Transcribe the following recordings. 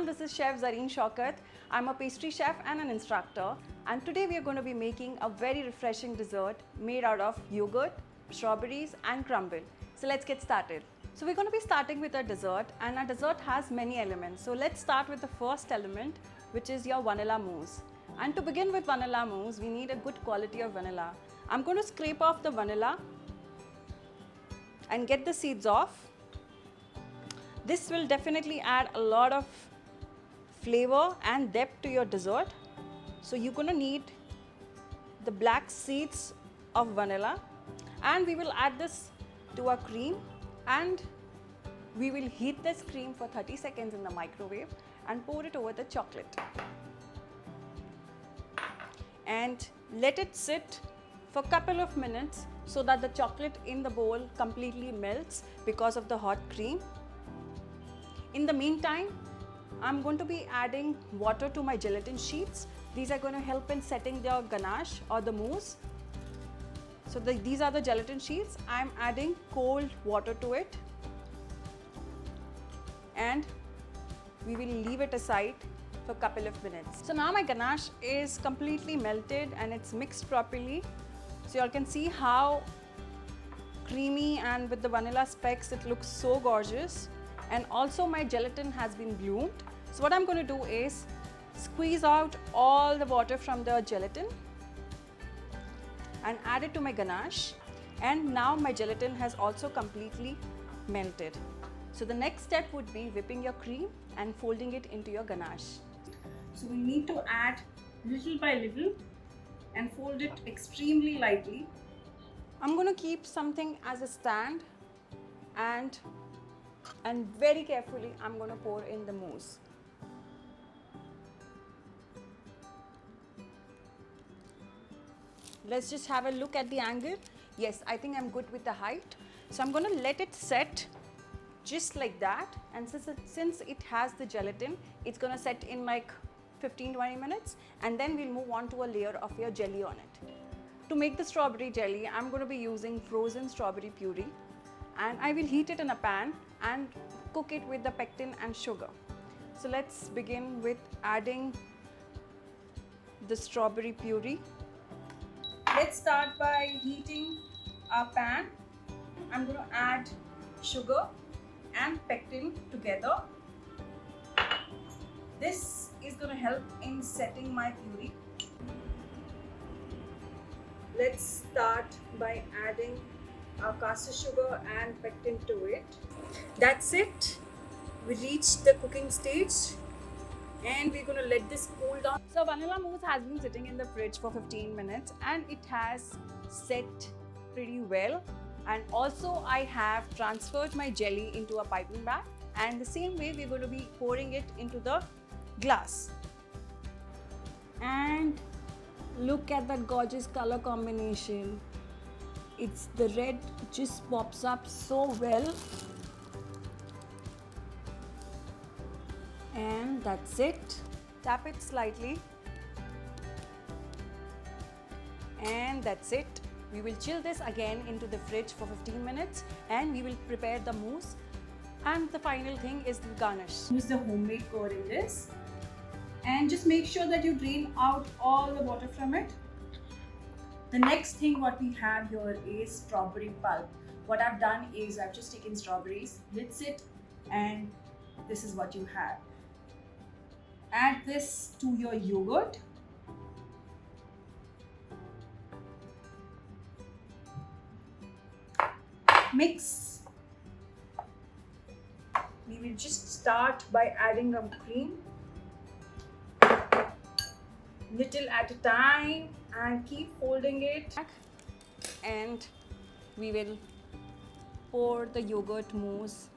this is Chef Zareen Shaukat. I'm a pastry chef and an instructor, and today we are going to be making a very refreshing dessert made out of yogurt, strawberries and crumble. So let's get started. So we're going to be starting with a dessert, and our dessert has many elements. So let's start with the first element, which is your vanilla mousse. And to begin with vanilla mousse, we need a good quality of vanilla. I'm going to scrape off the vanilla and get the seeds off. This will definitely add a lot of flavor and depth to your dessert. So you're going to need the black seeds of vanilla, and we will add this to our cream, and we will heat this cream for 30 seconds in the microwave and pour it over the chocolate and let it sit for a couple of minutes so that the chocolate in the bowl completely melts because of the hot cream. In the meantime, I'm going to be adding water to my gelatin sheets. These are going to help in setting the ganache or the mousse. So these are the gelatin sheets. I'm adding cold water to it, and we will leave it aside for a couple of minutes. So now my ganache is completely melted and it's mixed properly. So you all can see how creamy and with the vanilla specks it looks so gorgeous. And also my gelatin has been bloomed. So what I'm going to do is squeeze out all the water from the gelatin and add it to my ganache, and now my gelatin has also completely melted. So the next step would be whipping your cream and folding it into your ganache. So we need to add little by little and fold it extremely lightly. I'm going to keep something as a stand, and very carefully I'm going to pour in the mousse. Let's just have a look at the angle. Yes, I think I'm good with the height. So I'm going to let it set just like that, and since it has the gelatin, it's going to set in like 15-20 minutes, and then we'll move on to a layer of your jelly on it. To make the strawberry jelly, I'm going to be using frozen strawberry puree, and I will heat it in a pan and cook it with the pectin and sugar. So let's begin with adding the strawberry puree. Let's start by heating our pan. I'm going to add sugar and pectin together. This is going to help in setting my puree. Let's start by adding our caster sugar and pectin to it. That's it. We reached the cooking stage, and we're going to let this cool down. So vanilla mousse has been sitting in the fridge for 15 minutes and it has set pretty well. And also I have transferred my jelly into a piping bag, and the same way we're going to be pouring it into the glass. And look at that gorgeous color combination. It's the red just pops up so well. And that's it. Tap it slightly. And that's it. We will chill this again into the fridge for 15 minutes and we will prepare the mousse. And the final thing is the garnish. Use the homemade curd in this. And just make sure that you drain out all the water from it. The next thing what we have here is strawberry pulp. What I've done is I've just taken strawberries, blitz it, and this is what you have. Add this to your yogurt. Mix. We will just start by adding some cream, little at a time, and keep folding it. And we will pour the yogurt mousse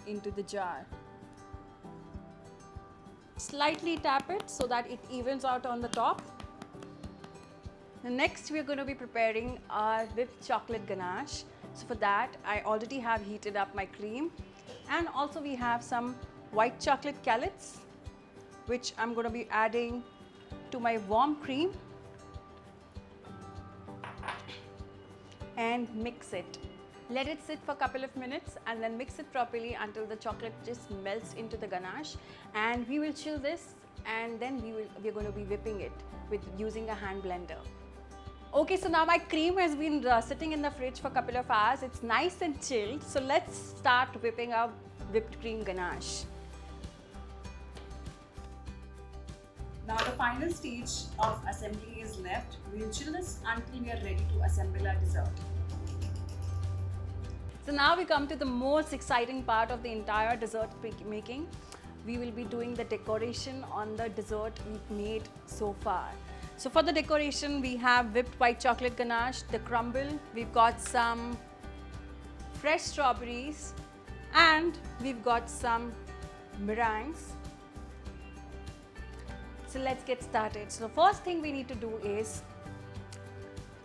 into the jar. Slightly tap it so that it evens out on the top. Next, we are going to be preparing our whipped chocolate ganache. So for that, I already have heated up my cream, and also we have some white chocolate callets, which I'm going to be adding to my warm cream, and mix it. Let it sit for a couple of minutes and then mix it properly until the chocolate just melts into the ganache. And we will chill this, and then we're going to be whipping it with using a hand blender. Okay, so now my cream has been sitting in the fridge for a couple of hours. It's nice and chilled. So let's start whipping our whipped cream ganache. Now the final stage of assembly is left. We'll chill this until we are ready to assemble our dessert. So now we come to the most exciting part of the entire dessert making. We will be doing the decoration on the dessert we've made so far. So for the decoration, we have whipped white chocolate ganache, the crumble, we've got some fresh strawberries, and we've got some meringues. So let's get started. So the first thing we need to do is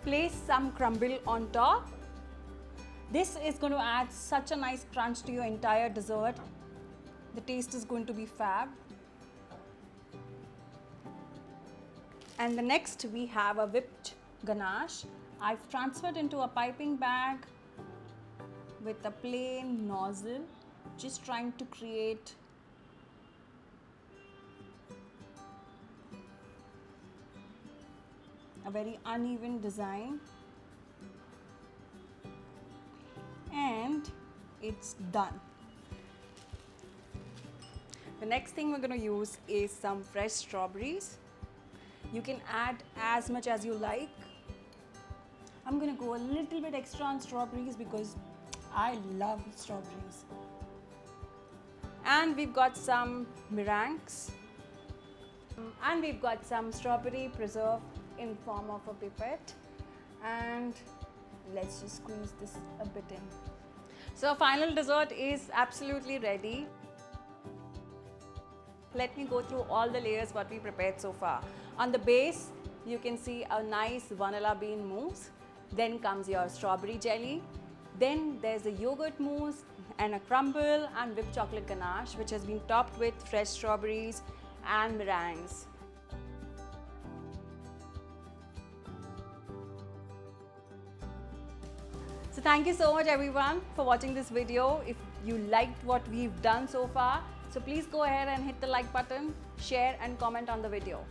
place some crumble on top. This is going to add such a nice crunch to your entire dessert. The taste is going to be fab. And the next we have a whipped ganache. I've transferred into a piping bag with a plain nozzle, just trying to create a very uneven design. And it's done. The next thing we're going to use is some fresh strawberries. You can add as much as you like. I'm going to go a little bit extra on strawberries because I love strawberries. And we've got some meringues. And we've got some strawberry preserve in form of a pipette. And let's just squeeze this a bit in. So our final dessert is absolutely ready. Let me go through all the layers what we prepared so far. On the base, you can see a nice vanilla bean mousse. Then comes your strawberry jelly. Then there's a yogurt mousse and a crumble and whipped chocolate ganache, which has been topped with fresh strawberries and meringues. So thank you so much everyone for watching this video. If you liked what we've done so far, so please go ahead and hit the like button, share and comment on the video.